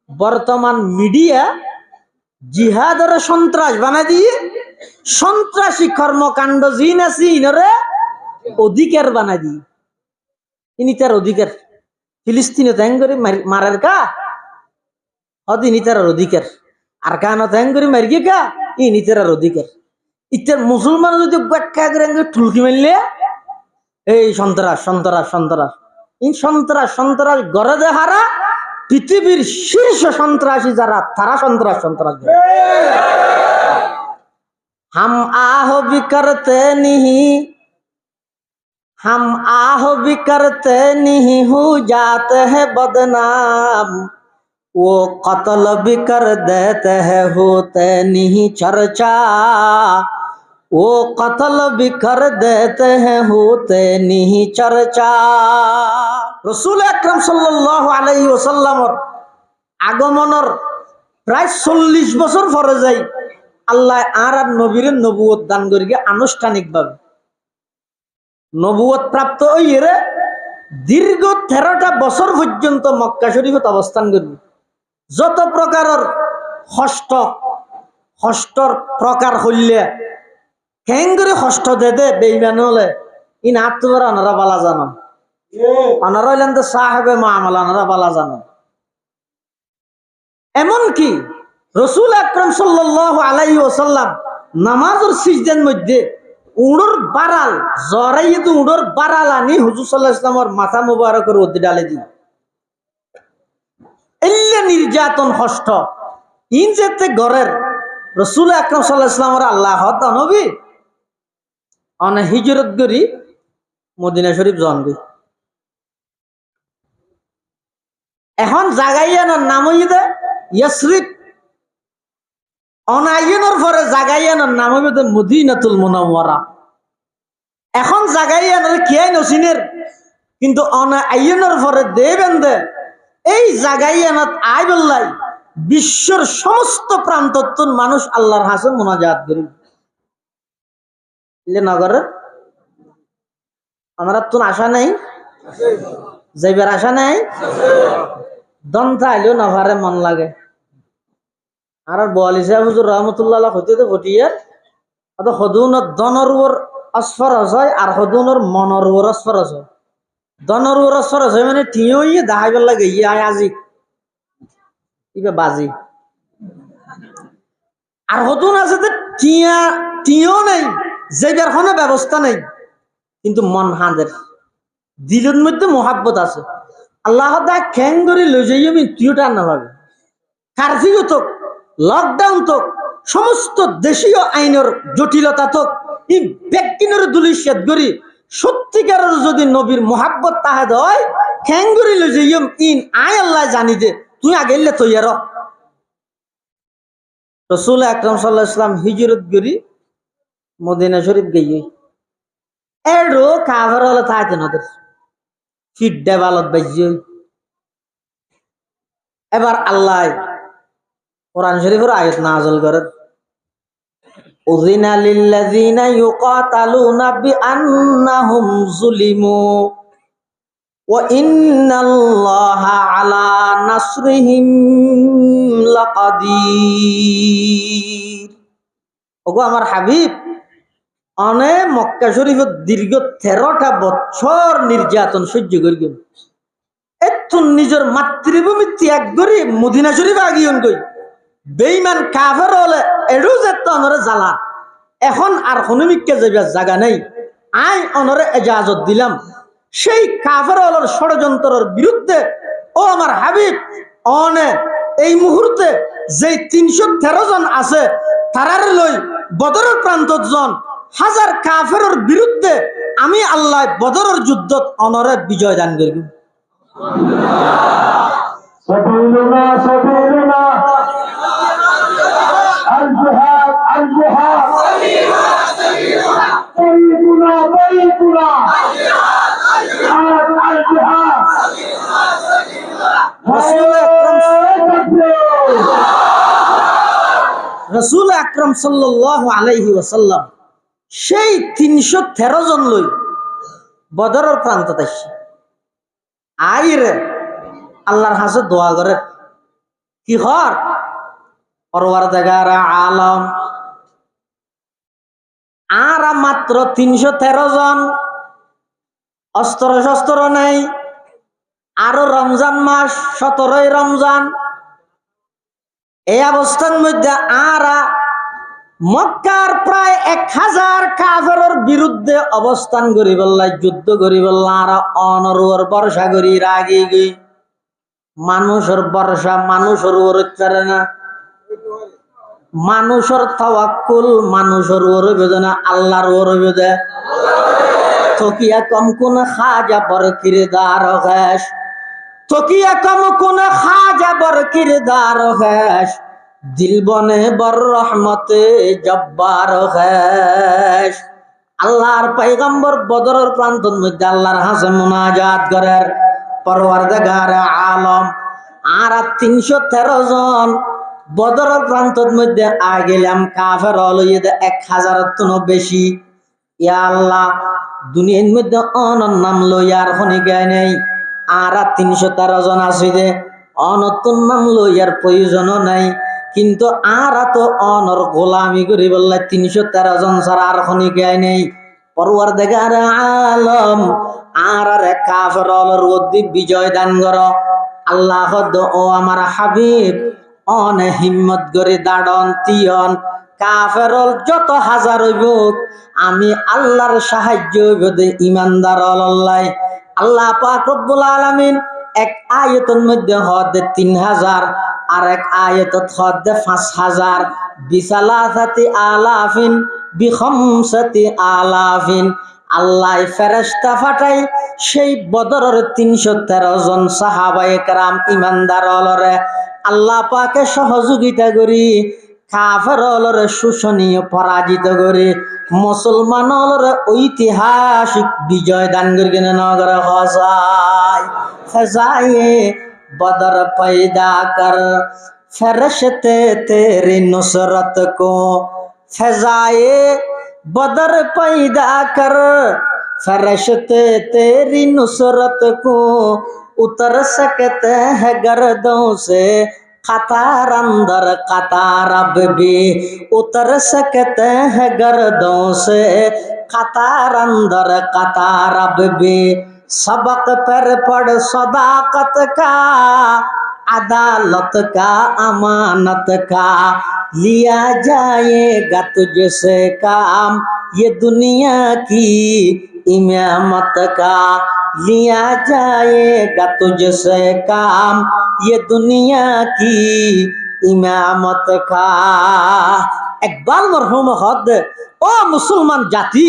বর্তমান মিডিয়া জিহাদের সন্ত্রাস বানাই দিয়ে সন্ত্রাসী কর্মকাণ্ড জিন আছে ইনরে অধিকার বানাই দিয়ে ইনি তার অধিকার ফিলিস্তিনে ত্যাং করে মারার কা ইনি তার অধিকার আর কানো ত্যাং করে মারিয়ে কা ইনি তার অধিকার ইতার মুসলমান যদি ব্যাখ্যা করে ঠুলকি মারলে এই সন্ত্রাস সন্ত্রাস সন্ত্রাস ইন সন্ত্রাস সন্ত্রাস গড়ে দে হারা পৃথিবীর শীর্ষ সন্ত্রাসী যারা তারা সন্ত্রাস সন্ত্রাস हम आह भी करते नहीं हम आह भी करते नहीं हो जाते हैं बदनाम वो कत्ल भी कर देते हैं होते नहीं चर्चा वो कत्ल भी कर देते हैं होते नहीं चर्चा रसूल আকরাম সাল্লাল্লাহু আলাইহি ওয়াসাল্লামর আগমনের প্রায় 40 বছর পরে যাই আল্লাহ আর নবীর নবুয়ত দান করিয়া আনুষ্ঠানিকভাবে নবুয়ত প্রাপ্ত হইরে দীর্ঘ 13টা বছর পর্যন্ত মক্কা শরীফত অবস্থান করবে যত প্রকারের হষ্টর প্রকার হইলে কেন করে হষ্ট দে বেইমান হলে ইন আত্মবার আনারা বালা জানান আনারা হইলেন তো সাহেবে মামলা আনারা বালা জানান এমনকি রসুল আকরাম সাল্লাল্লাহু আলাইহি ওয়াসাল্লাম নামাজের সিজদার মধ্যে উড়োর বারাল জরাইয়ে তো উড়োর বারাল আনি হুজুর সাল্লাল্লাহু আলাইহি ওয়াসাল্লামের মাথা মুবারকের মধ্যে ডালে দিন এল্লে নির্যাতন কষ্ট ইন যেতে ঘরের রসুল আকরাম সাল্লাল্লাহু আলাইহি ওয়াসাল্লামের আল্লাহ নবী অনে হিজরত করি মদিনা শরীফ জন গই এখন জাগাইয়ানোর নাম হইতে ইয়াসরিব অনাইনের পরে জাগাইয়ানোর নাম হইতে মদিনাতুল মুনাওয়ারা এখন জাগাইয়ানোর কিয়াই নসিনের কিন্তু অনাইনের পরে দেবেন দে এই জাগাইয়ানত আই বললাই বিশ্বের সমস্ত প্রান্তর মানুষ আল্লাহর হাসে মুনাজাত করি নগরের আমরা তো আশা নাই যাইবার আশা নাই দন্তা আইলেও নভারে মন লাগে আর বোয়ালি সাহেব হুজুর রহমতুল্লাহ হইতে তো ঘটিয়ার অত সদুনত দনের উপর অস্ফরস হয় আর সদুনের মনের উপর অস্ফরস হয় দনের উপর অস্ফরস হয় মানে টিও ইয়ে দেখাইবার লাগে ইয়ে আয় আজি ইবে বাজি আর সদুন আছে যে টিও নেই যাইবার কোনো ব্যবস্থা নেই কিন্তু মন হাঁদের দিলের মধ্যে মোহাব্বত আছে আল্লাহ দা খ্যাং করে লই যাই আমি তুইও টান না ভাবে কারফিউ তো লকডাউন তো সমস্ত দেশীয় আইনের জটিলতা তো এই ব্যক্তিনের দুলিশাত করি সত্যিকারের যদি নবীর মোহাব্বত তাহাদ হয় খ্যাং করে লই যাই ইন আয় আল্লাহ জানি দে তুই আগেলে তৈয়ার রসুল আকরাম সাল্লাল্লাহু আলাইহি ওয়াসাল্লাম হিজরত করি মদিনা শরীফ গই এরও কাভার হলে থাকে নদের ফিট ডেভালপ বাজ্য এবার আল্লাহ কোরআন শরীফের আয়াত নাযিল করেন উযিনা লিল্লাযিনা ইউকাতালুনা বিআন্নাহুম যুলিমু ওয়া ইন্নাল্লাহা আলা নাসরিহিম লাকাদির ওগো আমার হাবিব অনে মক্কা শরীফের দীর্ঘ 13টা বছর নির্যাতন সহ্য করিলেন এত নিজের মাতৃভূমি ত্যাগ করে মদিনা শরীফ আগিয়ন কই বেঈমান কাফের হলে এডু যেত অনরে জ্বালা এখন আর হনুমিককে যাইবার জায়গা নেই আই অনরে ইজাজত দিলাম সেই কাফের হলের ষড়যন্ত্রের বিরুদ্ধে ও আমার হাবিব অনে এই মুহূর্তে যে 313 জন আছে তারারে লই বদরের প্রান্তত জন হাজার কাফেরের বিরুদ্ধে আমি আল্লাহ বদরের যুদ্ধত অনরে বিজয় দান করিব سبيلنا سبيلنا الجهاد الجهاد طريقنا طريقنا الجهاد রসুল আকরাম সাল্লাল্লাহু আলাইহি ওয়াসাল্লাম সেই 313 জন লই বদরের প্রান্তত আসছে আইরে আল্লাহর হাসে দোয়া করে কি হর পরওয়ারদিগার আলম আর মাত্র 313 জন, অস্ত্র শস্ত্র নেই। আরো রমজান মাস, 17ই রমজান। এই অবস্থার মধ্যে আরা মক্কার প্রায় 1000 কাফেরের বিরুদ্ধে অবস্থান করি বললাই, যুদ্ধ করি বললা। আর অনরুর বর্ষা করি রাগি গই মানুষের বর্ষা, মানুষের করে না, মানুষের তাওয়াক্কুল মানুষের ওরবে না, আল্লাহর ওরবে। তকিয়া কম কোন খাজা বর কিরদার হেস, তকিয়া কম কোন খাজা বর কিরদার হেস, দিল বনে বর রহমতে জব্বার হেস। আল্লাহর পয়গম্বর বদরের প্রান্তর মধ্যে আল্লাহর হাসে মুনাজাত করেন, পরওয়ারদিগার আলম আর 313 জন বদরের প্রান্তর মধ্যে আ গেলাম। কাফের হলো 1000 বেশি। ইয়া আল্লাহ, দুনিয়ার মধ্যে অনর নাম লইয়ার খনি গায় নেই। আর 313 জন আছে যে অনতুন নাম লইয়ার প্রয়োজনও নাই। কিন্তু আর তো অনর গোলামি করি বললে 313 জন ছাড়া আর খনি গায় নেই। পরওয়ারদিগার আলম আর কাফের রোদ্দি বিজয় দান কর। আল্লাহ ও আমার হাবিব অন হিম্মত করে দাঁড়ন তিয়ন। কাফেরল যত হাজার হইব, আমি আল্লাহর সাহায্য হইবে ইমানদার আল্লাহ। আল্লাহ পাক রব্বুল আলামিন এক আয়াতের মধ্যে হদে 3000, আর এক আয়াতত হদে 5000, বিসালাসাতি আলাফিন বিখামসাতি আলাফিন। আল্লাহ ফেরেশতা পাঠাই সেই বদরের 313 জন সাহাবায়ে কেরাম ইমানদার অলরে আল্লাহ পাকে সহযোগিতা করি কাফের অলরে শোষণীয় পরাজিত করে মুসলমান অলরে ঐতিহাসিক বিজয় দান করি নগর হসাই ফজায়ে बदर पैदा कर फरिश्ते तेरी नुसरत को फजाए बदर पैदा कर फरिश्ते तेरी नुसरत को उतर सकते हैं गर्दों से कतार अंदर कतार अब भी उतर सकते हैं गर्दों से कतार अंदर कतार अब भी सबक पर पढ़ सदाकत का अदालत का अमानत का लिया जाएगा तुझसे काम ये दुनिया की इमामत का लिया जाएगा तुझसे काम ये दुनिया की इमामत का। একবার মরহুম হদ ও মুসলমান জাতি,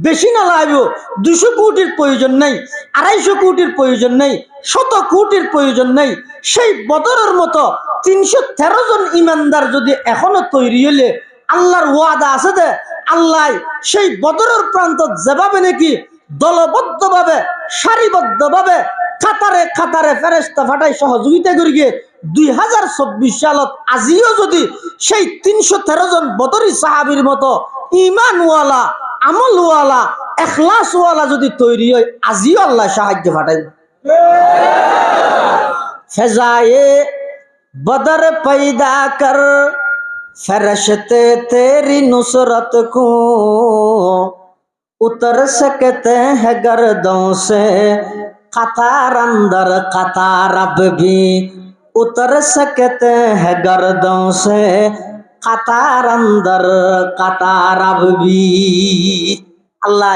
বেশি না লাগব, 200 কোটির প্রয়োজন নেই, 250 কোটির প্রয়োজন নেই, 100 কোটির প্রয়োজন নেই। সেই বদরের মতো 313 জন ইমানদার যদি এখনো তৈরি হলে আল্লাহর ওয়াদা আছে যে আল্লাহ সেই বদরের প্রান্ত যেভাবে নাকি দলবদ্ধভাবে সারিবদ্ধভাবে কাতারে কাতারে ফেরেশতা ফাটাই সহযোগিতা করি গিয়ে 2024 সালত আজিও যদি সেই 313 জন বদরি সাহাবীর মতো ইমানওয়ালা আমলওয়ালা এখলাসওয়ালা যদি তৈরি হয়, আজিও আল্লাহ সাহায্য ফাটাই। ফজায়ে बदर पैदा कर फरिश्ते तेरी नुसरत को उतर सकते हैं गर्दों से कतार अंदर कतार अब भी उतर सकते हैं गर्दों से कतार अंदर कतार अब भी। अल्लाह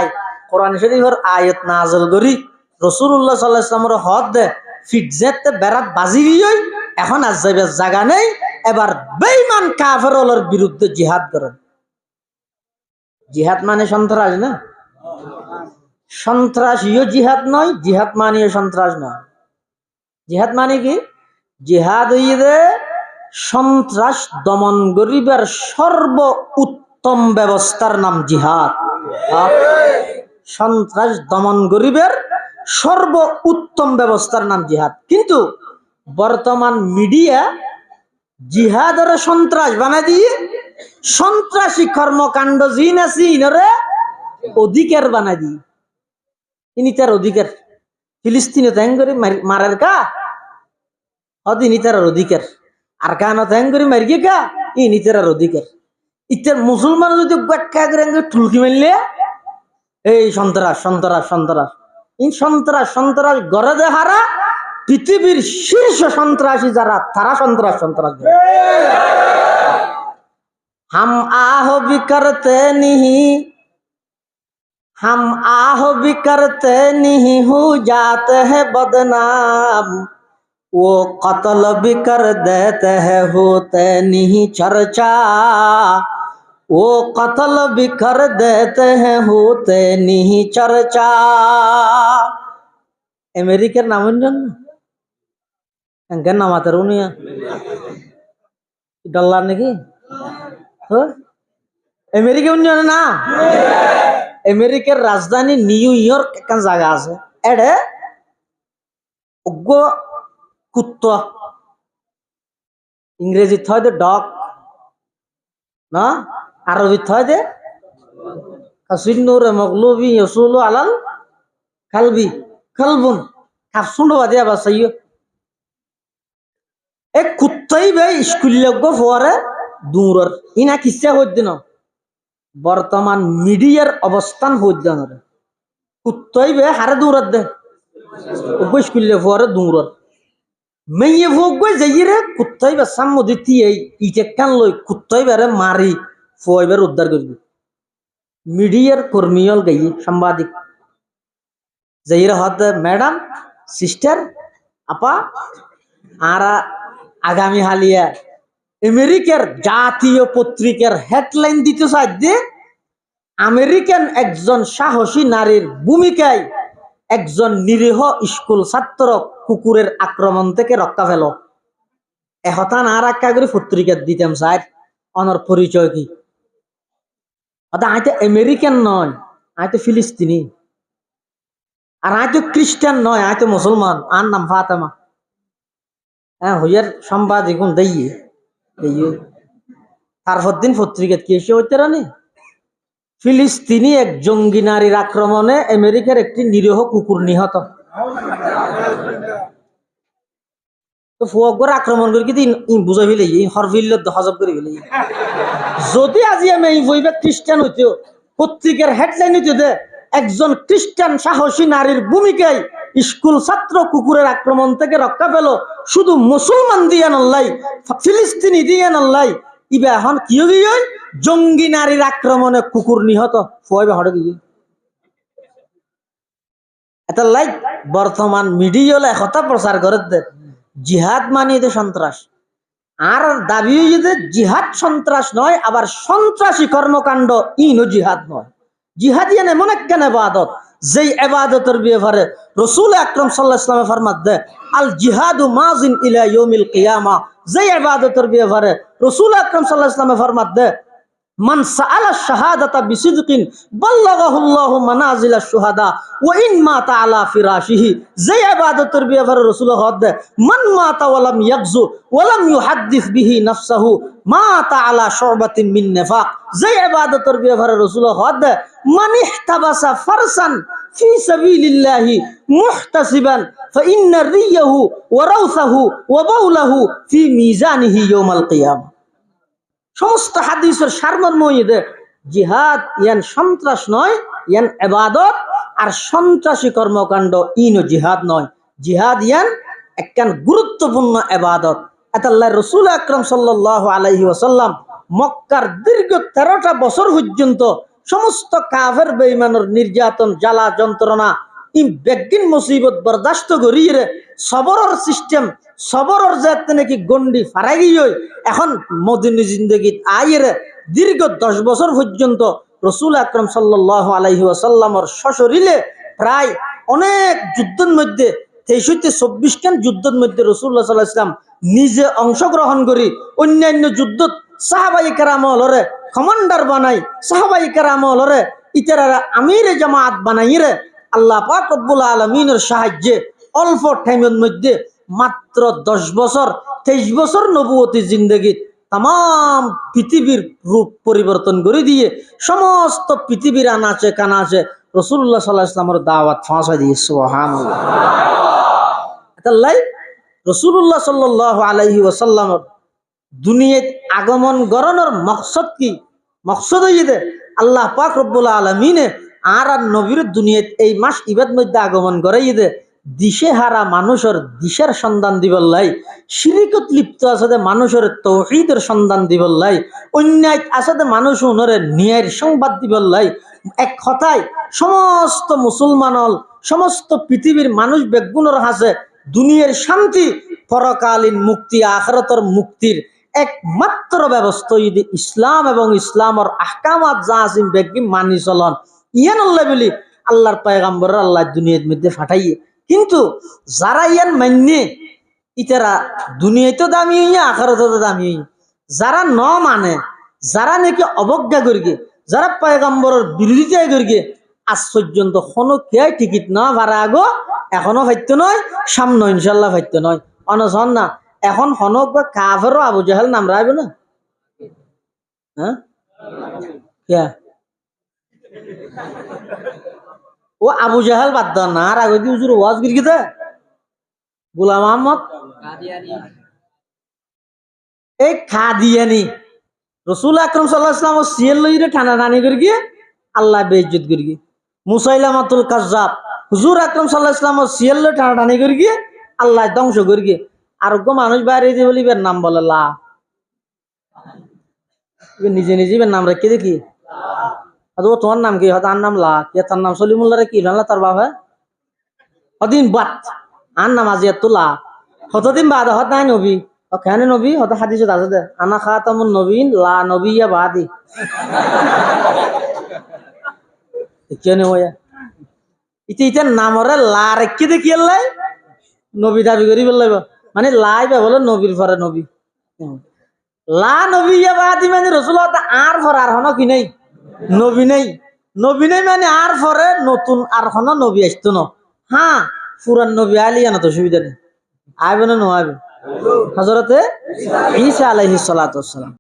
कुरान शरीफर आयत नाज़िल करी রাসূলুল্লাহ সাল্লাল্লাহু আলাইহি ওয়াসাল্লামের হদ দে ফিটজেতে বেরাত বাজি গই, এখন আর যাবে জায়গা নেই, এবার বেঈমান কাফেরদের বিরুদ্ধে জিহাদ করেন। জিহাদ মানে সন্ত্রাস না, সন্ত্রাসীয় জিহাদ নয়, জিহাদ মানেও সন্ত্রাস নয়। জিহাদ মানে কি? জিহাদ হইবে সন্ত্রাস দমন করিবার সর্ব উত্তম ব্যবস্থার নাম জিহাদ। সন্ত্রাস দমন করিবার সর্ব উত্তম ব্যবস্থার নাম জিহাদ। কিন্তু বর্তমান মিডিয়া জিহাদের সন্ত্রাস বানাই দিয়ে সন্ত্রাসী কর্মকাণ্ড জিন আছে ইনরে অধিকার বানাই দিয়ে, ইনি তার অধিকার ফিলিস্তিনে ত্যাগ করে মারার কা অদিনী তার অধিকার। আর কেন থ্যাং করে মারিয়ে কা ই নিতেরার অধিকার ইতার মুসলমান যদি ব্যাখ্যা করে ঠুলকি মারলে এই সন্ত্রাস সন্ত্রাস সন্ত্রাস এই সন্ত্রাস সন্ত্রাস গড়ে দে হারা পৃথিবীর শীর্ষ সন্ত্রাসী যারা তারা সন্ত্রাস সন্ত্রাস हम आह भी करते नहीं हम आह भी करते नहीं हो जाते हैं बदनाम वो कत्ल भी कर देते हैं होते नहीं चर्चा वो कत्ल भी कर देते हैं होते नहीं चर्चा अमेरिकार नाम क्या नाम आता रुनिया डॉलर ने की আমেরিকা উন্নয়ন না আমেরিকার রাজধানী নিউ ইয়র্ক একটা জায়গা আছে এডে অজ্ঞ কুত্তা ইংরেজি থয় দে ডগ না আরবি থয় দে কাসিনুর মগলুবি ইয়াসুলু আলাল কালবি কালবুন কাফসুন্ড বাদে আবাসাইও এক কুত্তাই ভাই স্কুল লগো ফরে দূরের ইনা কিসা হইদিন বর্তমান মিডিয়ার অবস্থান হইদিন কুত্তাই বে হারে দূরের দে ওগো স্কুলে ফরে দূরের মেয়ে ভোগ যাইরে কুত্তাই বে সামুদিতি এই ইতে কান লই কুত্তাই বেরে মারি ফয়বার উদ্ধার করবি মিডিয়ার কর্মীল গাই সাংবাদিক যাইরে হদ ম্যাডাম সিস্টার আপা আর আগামী হালিয়া আমেরিকার জাতীয় পত্রিকার হেডলাইন দিতে চাইছে আমেরিকান একজন সাহসী নারীর ভূমিকায় একজন নিরীহ স্কুল ছাত্র কুকুরের আক্রমণ থেকে রক্ষা পেল এহতান আর একটা করে পত্রিকা দিতাম স্যার অনর পরিচয় কি আইতে আমেরিকান নয় আইতে ফিলিস্তিনি আর আইতে খ্রিস্টান নয় আইতে মুসলমান আর নাম ফাতেমা হ্যাঁ হইয়ার সংবাদ এখন দেইয়ে তারপর দিন পত্রিকা কি এসে হইতে রানি ফিলিস্তিনি এক জঙ্গি নারীর আক্রমণে আমেরিকার একটি নিরীহ কুকুর নিহত তো ফুয়াগর আক্রমণ করে কি বুঝাই ফেলে হরফিল্ল হজব করে ফেলে যদি আজি আমি এই বইবে খ্রিস্টান হইতো পত্রিকার হেডলাইন হইতে দে একজন খ্রিস্টান সাহসী নারীর ভূমিকায় স্কুল ছাত্র কুকুরের আক্রমণ থেকে রক্ষা পেল শুধু মুসলমান দিয়ে নল্লাই ফিলিস্তিনি দিয়ে নল্লাই ইবে এখন কি গিয়ে জঙ্গি নারীর আক্রমণে কুকুর নিহত ফুয়াইবে হড়ে গিয়ে এটা লাইক বর্তমান মিডিয়া একথা প্রচার করে দে জিহাদ মানে এটা সন্ত্রাস আর দাবি যে জিহাদ সন্ত্রাস নয় আবার সন্ত্রাসী কর্মকাণ্ড ইনো জিহাদ নয় জিহাদিয়ান এমন একখান ইবাদত যেই ইবাদতের ব্যাপারে রাসূল আকরাম সাল্লাল্লাহু আলাইহি ওয়াসাল্লাম ফরমাত দে আল জিহাদু মাজিন ইলা ইয়াউমিল কিয়ামা যেই ইবাদতের ব্যাপারে রাসূল আকরাম সাল্লাল্লাহু আলাইহি ওয়াসাল্লাম ফরমাত দে মান সাআলা শাহাদাতা বিসিদকিন বাল্লাগাহুল্লাহু মানাজিলাশ শুহাদা ওয়া ইন মাতা আলা ফিরাশিহি যে ইবাদতের ব্যাপারে রাসূল হদ মান মাতা ওয়া লাম ইয়াগজু ওয়া লাম ইউহাদ্দিস বিহি নাফসাহু মাতা আলা শুবাতিন মিন নিফাক যে ইবাদতের ব্যাপারে রাসূল হদ মান ইহতাবাসা ফারসান ফি সাবিলিল্লাহি মুহতাসিবান ফাইন্না রিয়াহু ওয়া রাউসাহু ওয়া বাউলাহু ফি মিজানিহি ইয়াউমাল কিয়ামah সমস্ত হাদিসের সারমর্ম ইদে জিহাদ ইয়ান সন্ত্রাস নয় ইয়ান ইবাদত আর সন্ত্রাসী কর্মকাণ্ড ইনো জিহাদ নয় জিহাদ ইয়ান একখান গুরুত্বপূর্ণ ইবাদত আল্লাহর রাসূল আকরাম সাল্লাল্লাহু আলাইহি ওয়াসাল্লাম মক্কার দীর্ঘ 13টা বছর পর্যন্ত সমস্ত কাফের বেঈমানের নির্যাতন জ্বালা যন্ত্রণা ই বেগিন মুসিবত বরদাস্ত করিয়ে সবরের সিস্টেম সবরের যাতে নাকি গন্ডি ফারাই গিয়ে এখন মদিনী জিন্দগিত আইরে দীর্ঘ 10 বছর পর্যন্ত রাসূল আকরাম সাল্লাল্লাহু আলাইহি ওয়াসাল্লামের সশরীরে প্রায় অনেক যুদ্ধের মধ্যে 23-24 খান যুদ্ধের মধ্যে রাসূলুল্লাহ সাল্লাল্লাহু আলাইহি ওয়াসাল্লাম নিজে অংশগ্রহণ করি অন্যান্য যুদ্ধত সাহাবায়ে কেরাম হলরে কমান্ডার বানাই সাহাবায়ে কেরাম হলরে ইতারা আমিরে জামাত বানাইরে আল্লাহ পাক রব্বুল আলামিনের সাহায্যে অল্প টাইমের মধ্যে মাত্র 10 বছর 23 বছর নবুয়তি জিন্দেগিত তাম পৃথিবীর রূপ পরিবর্তন করে দিয়ে সমস্ত পৃথিবীর আনাচে কানাচে রাসূলুল্লাহ সাল্লাল্লাহু আলাইহি ওয়াসাল্লামের দাওয়াত পৌঁছে দিয়ে সুবহানাল্লাহ। তাই রাসূলুল্লাহ সাল্লাল্লাহু আলাইহি ওয়াসাল্লামের দুনিয়াত আগমন গরণের মকসদ কি? মকসদ হইতে আল্লাহ পাক রব্বুল আলামিনে আর নবীর দুনিয়াত এই মাস ইবাদ মধ্যে আগমন করাই দে দিশে হারা মানুষের দিশের সন্ধান দিবল্লাই, শিরিকত লিপ্ত আছে মানুষের তৌহিদের সন্ধান দিবল্লাই, অন্যায় আছে মানুষ উনরে ন্যায়ের সংবাদ দিবল্লাই। এক কথায় সমস্ত মুসলমানল সমস্ত পৃথিবীর মানুষ বেগুনের হাসে দুনিয়ার শান্তি, পরকালীন মুক্তি, আখিরাতের মুক্তির একমাত্র ব্যবস্থা যদি ইসলাম এবং ইসলামের আহকামাত যা আসিম বেগি মানি চলন ইয়ান আল্লাহ বলি আল্লাহর পয়গাম্বর আল্লাহ দুনিয়ার মধ্যে ফাটাইয়ে। কিন্তু যারা ইয়ান মান্যে ইতারা দুনিয়াতেও দামি হইয়া আখিরাতেও দামি হইয়া, যারা ন মানে, যারা নাকি অবজ্ঞা করিগে, যারা পয়গাম্বরের বিরোধিতা করিগে, আজ পর্যন্ত কোনো কে টিকিট না ভাড়া আগো এখনো ফাইত্য নয়, সামনে ইনশাল্লাহ ফাইত্য নয়। অনশন না এখন হনক বা কাফেরও আবু জাহেল নাম রাখবে না। হ্যাঁ কে ও আবু জাহেল বাদ দেন না, আর আগে হুজুর ওয়াজ করি দে গোলাম আহমদ এই খাদিয়ানি রসুল আকরম সাল্লাল্লাহু আলাইহি ওয়াসাল্লাম সিয়েল লইরে ঠানা টানি করি গিয়ে আল্লাহ বেইজ্জত করি গিয়ে। মুসাইলামাতুল কাজ্জাব হুজুর আকরম সাল্লাল্লাহু আলাইহি ওয়াসাল্লাম সিয়েল লই ঠানা টানি করি গিয়ে আল্লাহ ধ্বংস করি গিয়ে। আর মানুষ বাইরে দিয়ে বলিবেন নাম বলে লা, নিজে নিজে নাম রেখে দেখি ও তোমার নাম কি? হয়তো আর নাম লা, কে তার নাম সলিমুল্লাহ রে কি জানলা তার বাবা হদিন বাদ আর নাম আজিয়া তোলা হতদিন বাদ হত নাই নবী কেন নবী হত হাদিসত আছে দে আনা খাতামুন নবীন লা নবিয়া বাদি কেন হইয়া ইতি ইতার নামরে লা রেখে দেখি আল্লাহ নবী দাবি করি বললাইব মানে লাই বা বলে নবীর পরে নবী লা নবিয়া বাদি মানে রসুল আর পরে আর হন কি নেই নবী নেই, নবী নেই মানে আর পরে নতুন আর হন নবী আসতো না। হ্যাঁ পুরান নবী আলিয়া না তো সুবিধা নেই, আইবে না নো আইবে হযরতে ঈসা আলাইহিস সালাতু ওয়াস সালাম।